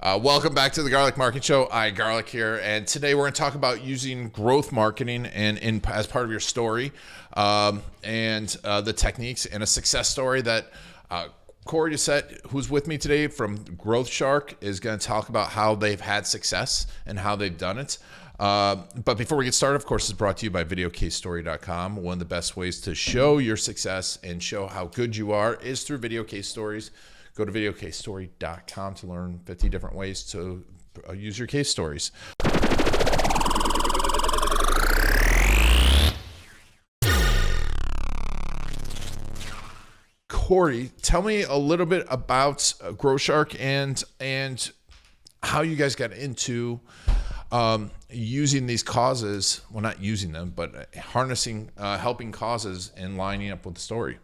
Welcome back to the Garlic Marketing Show. Garlic here, and today we're going to talk about using growth marketing and as part of your story, and the techniques and a success story that Cory Doucette, who's with me today from Growth Shark, is going to talk about how they've had success and how they've done it. But before we get started, of course, it's brought to you by videocasestory.com. One of the best ways to show your success and show how good you are is through video case stories. Go to videocasestory.com to learn 50 different ways to use your case stories. Cory, tell me a little bit about Growth Shark and how you guys got into using these causes. Well, not using them, but harnessing, helping causes and lining up with the story.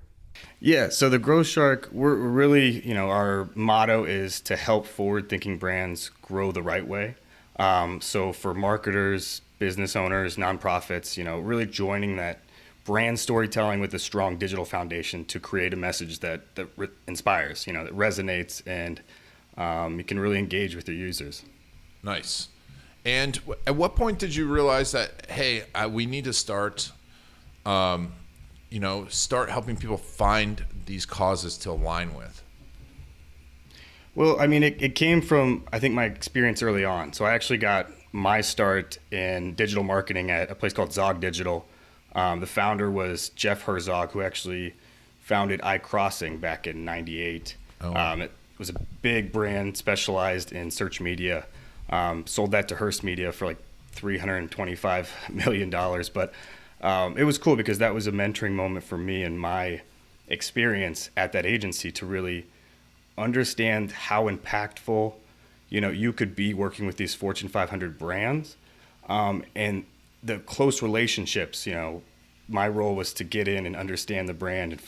Yeah, so the Growth Shark, we're really, our motto is to help forward-thinking brands grow the right way. So for marketers, business owners, nonprofits, really joining that brand storytelling with a strong digital foundation to create a message that inspires, that resonates, and you can really engage with your users. Nice. And at what point did you realize that, hey, we need to start start helping people find these causes to align with? Well, I mean, it came from, I think, my experience early on. So I actually got my start in digital marketing at a place called Zog Digital. The founder was Jeff Herzog, who actually founded iCrossing back in '98. Oh. It was a big brand specialized in search media. Sold that to Hearst Media for like $325 million. But it was cool because that was a mentoring moment for me and my experience at that agency to really understand how impactful, you could be working with these Fortune 500 brands, and the close relationships. My role was to get in and understand the brand and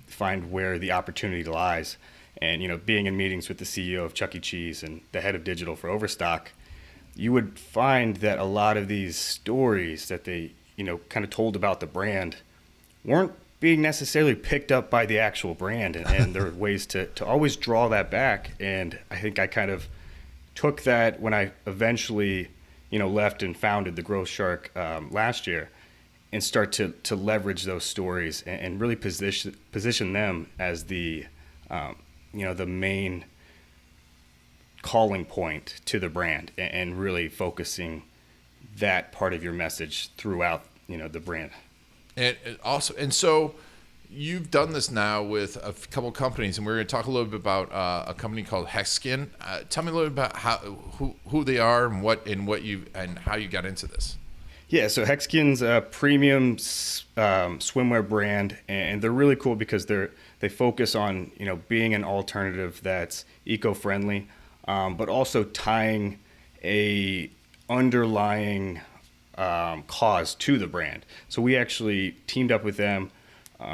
find where the opportunity lies. And, being in meetings with the CEO of Chuck E. Cheese and the head of digital for Overstock, you would find that a lot of these stories that they, kind of told about the brand weren't being necessarily picked up by the actual brand. And there are ways to always draw that back. And I think I kind of took that when I eventually, left and founded the Growth Shark last year, and start to leverage those stories and really position them as the, the main calling point to the brand, and really focusing that part of your message throughout, the brand. And so you've done this now with a couple companies, and we're going to talk a little bit about a company called Hex Skin. Tell me a little bit about who they are and how you got into this. Yeah, so Hex Skin's a premium swimwear brand, and they're really cool because they focus on being an alternative that's eco-friendly, but also tying a underlying cause to the brand. So we actually teamed up with them,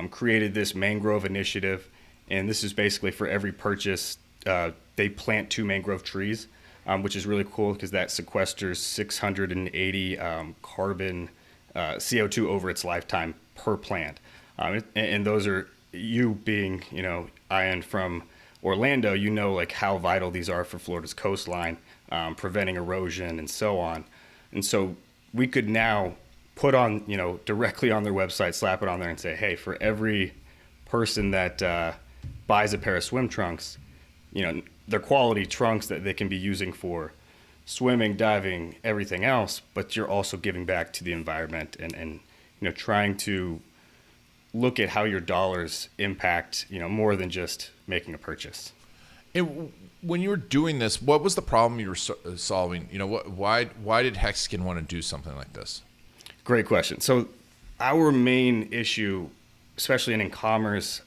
created this mangrove initiative, and this is basically for every purchase, they plant 2 mangrove trees, which is really cool because that sequesters 680 carbon CO2 over its lifetime per plant. And those are, you being, Ian from Orlando, like how vital these are for Florida's coastline, preventing erosion and so on. And so we could now put on, directly on their website, slap it on there and say, hey, for every person that buys a pair of swim trunks, they're quality trunks that they can be using for swimming, diving, everything else, but you're also giving back to the environment and trying to look at how your dollars impact, more than just making a purchase. And when you were doing this, what was the problem you were solving? Why did Hex Skin want to do something like this? Great question. So our main issue, especially in commerce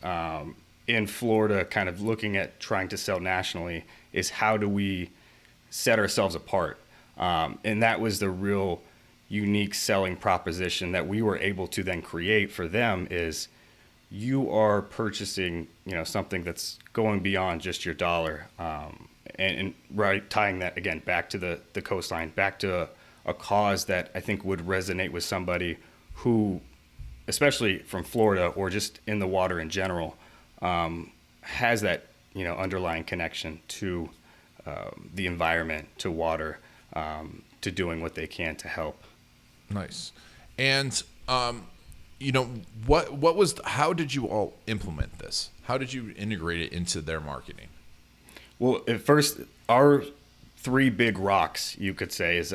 in Florida, kind of looking at trying to sell nationally, is how do we set ourselves apart? And that was the real unique selling proposition that we were able to then create for them is you are purchasing, something that's going beyond just your dollar, and right, tying that again back to the coastline, back to a cause that I think would resonate with somebody who, especially from Florida or just in the water in general, has that underlying connection to the environment, to water, to doing what they can to help. Nice. And how did you all implement this? How did you integrate it into their marketing? Well, at first, our three big rocks, you could say, is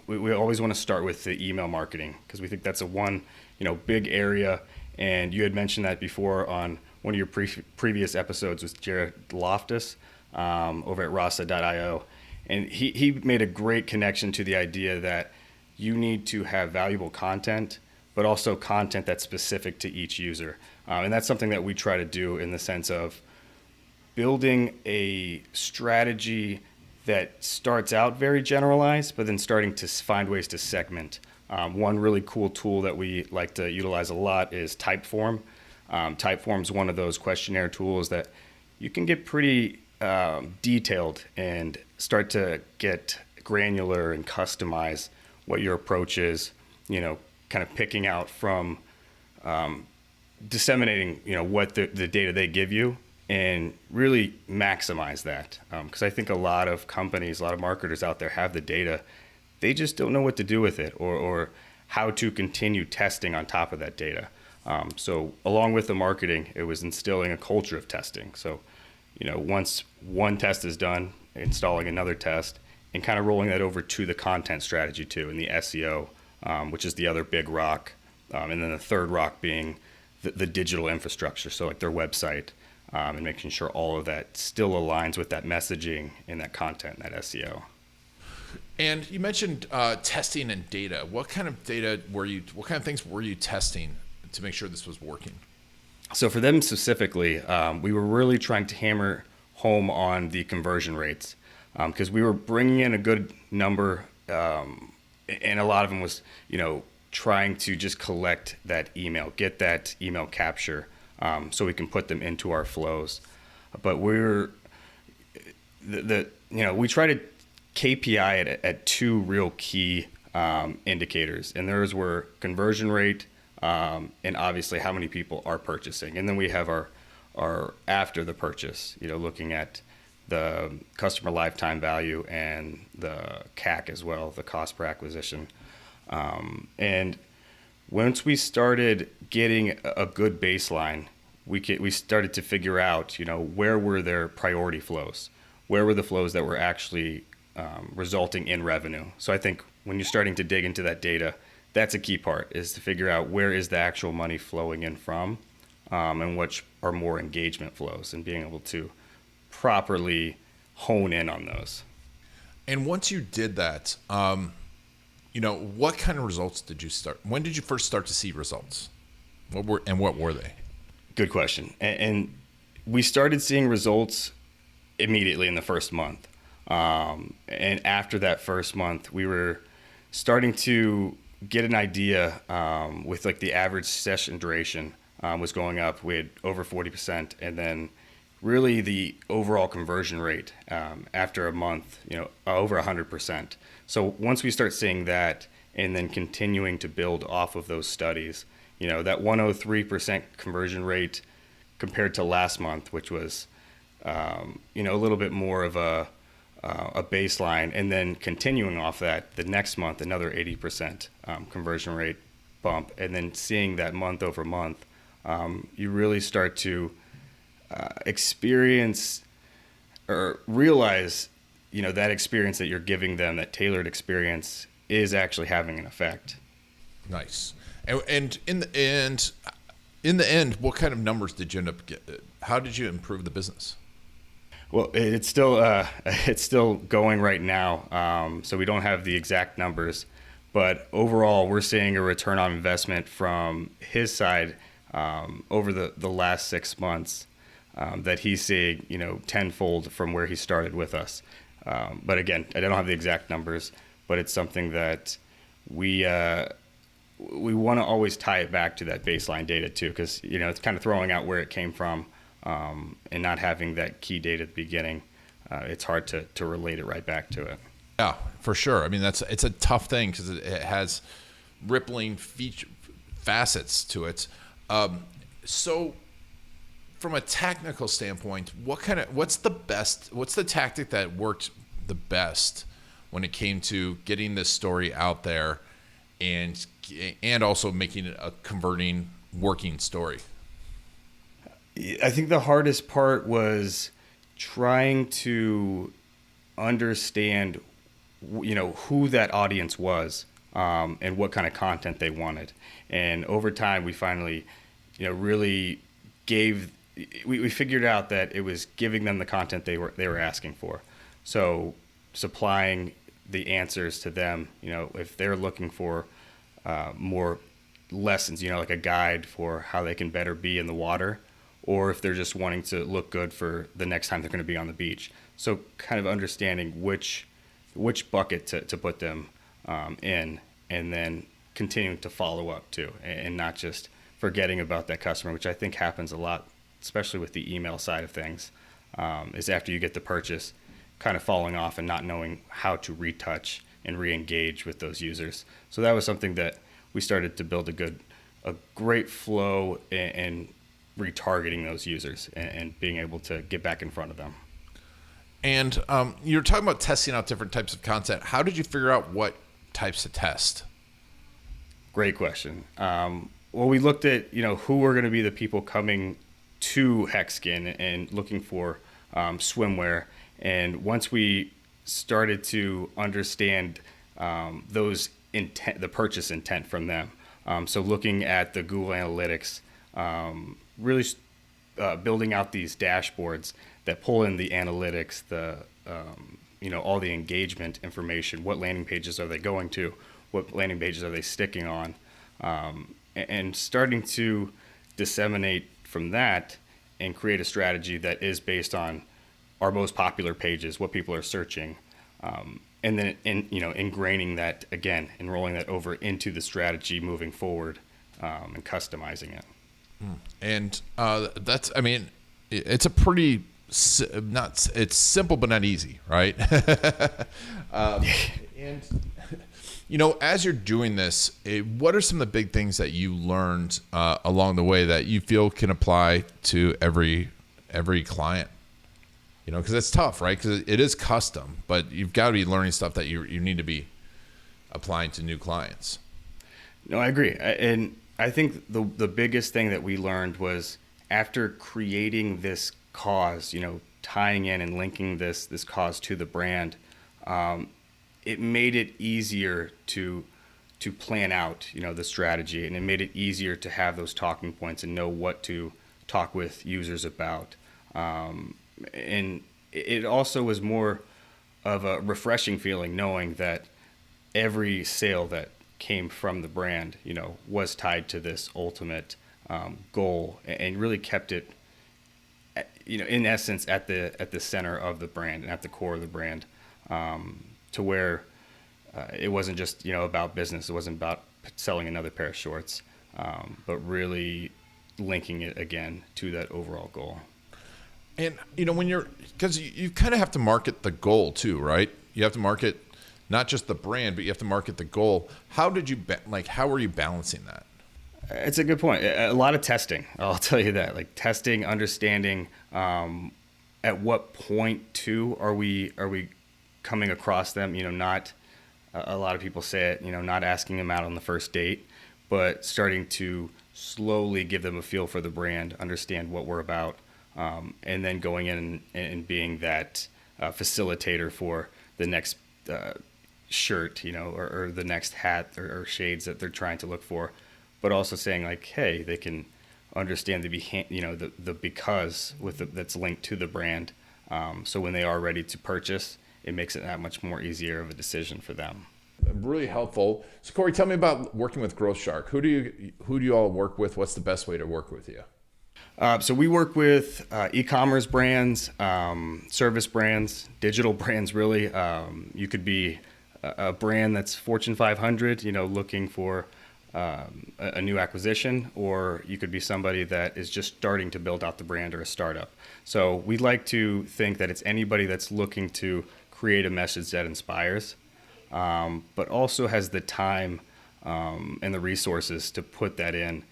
we always want to start with the email marketing, because we think that's a one big area. And you had mentioned that before on one of your previous episodes with Jared Loftus over at rasa.io. And he made a great connection to the idea that you need to have valuable content, but also content that's specific to each user. And that's something that we try to do in the sense of building a strategy that starts out very generalized, but then starting to find ways to segment. One really cool tool that we like to utilize a lot is Typeform. Typeform is one of those questionnaire tools that you can get pretty detailed and start to get granular and customize what your approach is, kind of picking out from disseminating, what the data they give you, and really maximize that. Because I think a lot of companies, a lot of marketers out there have the data. They just don't know what to do with it or how to continue testing on top of that data. So along with the marketing, it was instilling a culture of testing. So, once one test is done, installing another test and kind of rolling that over to the content strategy too, and the SEO, which is the other big rock. And then the third rock being the digital infrastructure. So like their website, and making sure all of that still aligns with that messaging and that content, that SEO. And you mentioned testing and data. What kind of things were you testing to make sure this was working? So for them specifically, we were really trying to hammer home on the conversion rates, because we were bringing in a good number, and a lot of them was, trying to just collect that email, get that email capture, so we can put them into our flows. But we try to KPI it at two real key indicators, and those were conversion rate, and obviously how many people are purchasing. And then we have our after the purchase, looking at the customer lifetime value and the CAC as well, the cost per acquisition. And once we started getting a good baseline, we started to figure out, where were their priority flows? Where were the flows that were actually resulting in revenue? So I think when you're starting to dig into that data, that's a key part, is to figure out where is the actual money flowing in from, and which are more engagement flows, and being able to properly hone in on those. And once you did that, what kind of results did you start? When did you first start to see results? What were they? Good question. And we started seeing results immediately in the first month. And after that first month, we were starting to get an idea, with like the average session duration was going up. We had over 40%, and then really the overall conversion rate after a month, over 100%. So once we start seeing that, and then continuing to build off of those studies, that 103% conversion rate compared to last month, which was a little bit more of a baseline, and then continuing off that the next month, another 80% conversion rate bump, and then seeing that month over month, you really start to experience or realize, that experience that you're giving them, that tailored experience, is actually having an effect. Nice. And in the end, what kind of numbers did you end up getting? How did you improve the business? Well, it's still going right now, so we don't have the exact numbers, but overall, we're seeing a return on investment from his side over the last 6 months, that he's seeing, tenfold from where he started with us. But again, I don't have the exact numbers, but it's something that we want to always tie it back to that baseline data too, because it's kind of throwing out where it came from, and not having that key data at the beginning. It's hard to relate it right back to it. Yeah, for sure. I mean, it's a tough thing because it has rippling facets to it. So from a technical standpoint, what's the tactic that worked the best when it came to getting this story out there and also making it a converting working story? I think the hardest part was trying to understand, who that audience was, and what kind of content they wanted. And over time, we finally, really we figured out that it was giving them the content they were asking for. So supplying the answers to them, if they're looking for more lessons, like a guide for how they can better be in the water, or if they're just wanting to look good for the next time they're going to be on the beach. So kind of understanding which bucket to put them in, and then continuing to follow up too, and not just forgetting about that customer, which I think happens a lot, especially with the email side of things, is after you get the purchase, kind of falling off and not knowing how to retouch and re-engage with those users. So that was something that we started to build a great flow and retargeting those users and being able to get back in front of them. And you were talking about testing out different types of content. How did you figure out what types to test? Great question. Well, we looked at, who were going to be the people coming to Hex Skin and looking for swimwear. And once we started to understand those intent, the purchase intent from them, so looking at the Google Analytics, really building out these dashboards that pull in the analytics, all the engagement information, what landing pages are they going to, what landing pages are they sticking on, and starting to disseminate from that and create a strategy that is based on our most popular pages, what people are searching, and then ingraining that again and rolling that over into the strategy moving forward, and customizing it. And it's a pretty it's simple but not easy, right? And as you're doing this, what are some of the big things that you learned along the way that you feel can apply to every client? Because it's tough, right? Because it is custom, but you've got to be learning stuff that you need to be applying to new clients. No, I agree. And I think the biggest thing that we learned was after creating this cause, tying in and linking this cause to the brand, it made it easier to plan out, the strategy, and it made it easier to have those talking points and know what to talk with users about. And it also was more of a refreshing feeling knowing that every sale that came from the brand, was tied to this ultimate goal, and really kept it, in essence, at the center of the brand and at the core of the brand, to where it wasn't just about business. It wasn't about selling another pair of shorts, but really linking it again to that overall goal. And because you kind of have to market the goal too, right? You have to market not just the brand, but you have to market the goal. How did you how were you balancing that? It's a good point. A lot of testing, I'll tell you that. Like testing, understanding at what point too are we coming across them. Not a lot of people say it. Not asking them out on the first date, but starting to slowly give them a feel for the brand, understand what we're about, and then going in and being that facilitator for the next shirt, or the next hat or shades that they're trying to look for, but also saying like, hey, they can understand the because that's linked to the brand. So when they are ready to purchase, it makes it that much more easier of a decision for them. Really helpful. So Cory, tell me about working with Growth Shark. Who do you all work with? What's the best way to work with you? So we work with e-commerce brands, service brands, digital brands, really. You could be a brand that's Fortune 500, looking for a new acquisition, or you could be somebody that is just starting to build out the brand or a startup. So we like to think that it's anybody that's looking to create a message that inspires, but also has the time and the resources to put that in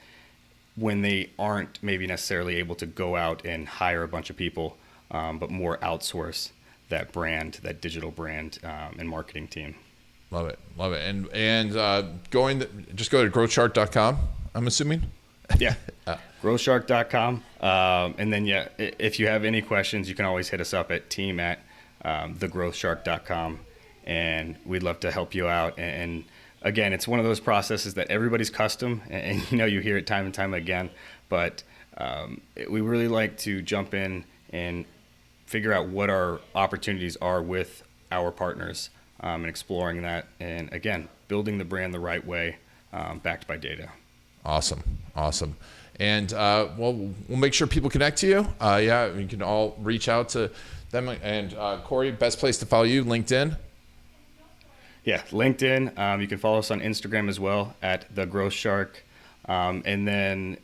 when they aren't maybe necessarily able to go out and hire a bunch of people, but more outsource that brand, that digital brand and marketing team. Love it. Love it. And just go to growthshark.com, I'm assuming. Yeah. Growthshark.com. And then, yeah, if you have any questions, you can always hit us up at team@thegrowthshark.com. And we'd love to help you out. And again, it's one of those processes that everybody's custom, and you hear it time and time again. But we really like to jump in and figure out what our opportunities are with our partners, and exploring that. And again, building the brand the right way, backed by data. Awesome. And we'll make sure people connect to you. You can all reach out to them. And Cory, best place to follow you, LinkedIn? Yeah, LinkedIn. You can follow us on Instagram as well at The Growth Shark. And then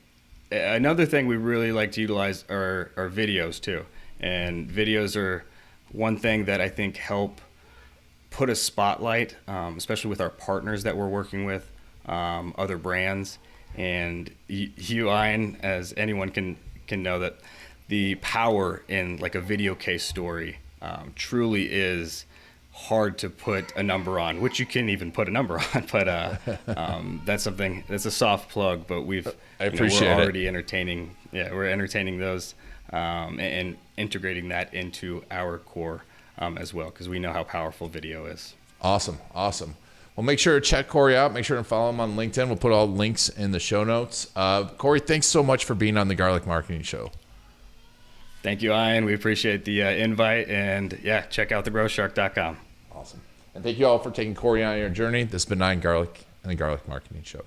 another thing we really like to utilize are videos too. And videos are one thing that I think help put a spotlight, especially with our partners that we're working with, other brands. And you, Ian, as anyone can know, that the power in like a video case story truly is hard to put a number on, which you can't even put a number on. But that's a soft plug. But we're already entertaining. Yeah, we're entertaining those and integrating that into our core as well, because we know how powerful video is. Awesome. Well, make sure to check Cory out. Make sure to follow him on LinkedIn. We'll put all the links in the show notes. Cory, thanks so much for being on the Garlic Marketing Show. Thank you, Ian. We appreciate the invite. And yeah, check out thegrowthshark.com. Awesome. And thank you all for taking Cory on your journey. This has been Ian Garlic and the Garlic Marketing Show.